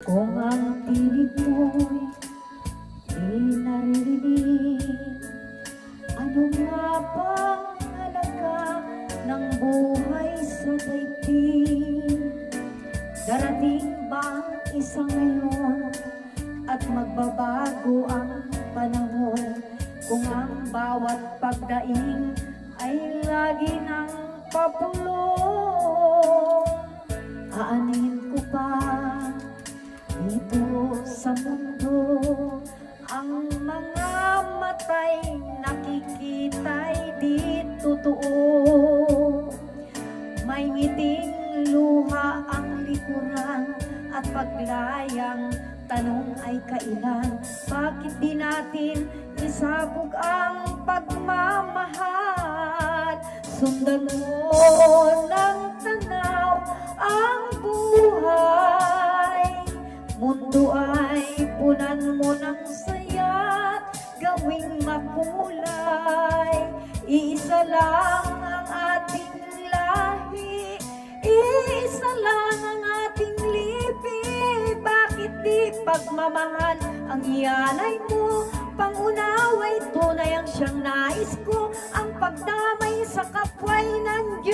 Kung ang tinig mo'y di naririnig, ano nga bang halaga ng buhay sa daigdig? Darating ba ang isang ngayon at magbabago ang panahon? Kung ang bawat pagdaing ay lagi ng papulong, aanin ko pa dito sa mundo ang mga matay nakikita'y di totoo. May ngiting luha ang likuran at paglayang tanong ay kailan. Bakit di natin isabog ang pagmamahal? Sundan mo ng tanaw ang buhay, mundo ay punan mo ng saya't gawing makulay. Iisa lang ang ating lahi, iisa lang ang ating lipi. Bakit di pagmamahal ang ialay mo? Pangunaway tunay ang siyang nais ko, ang pagdamay sa kapwa'y nandiyan.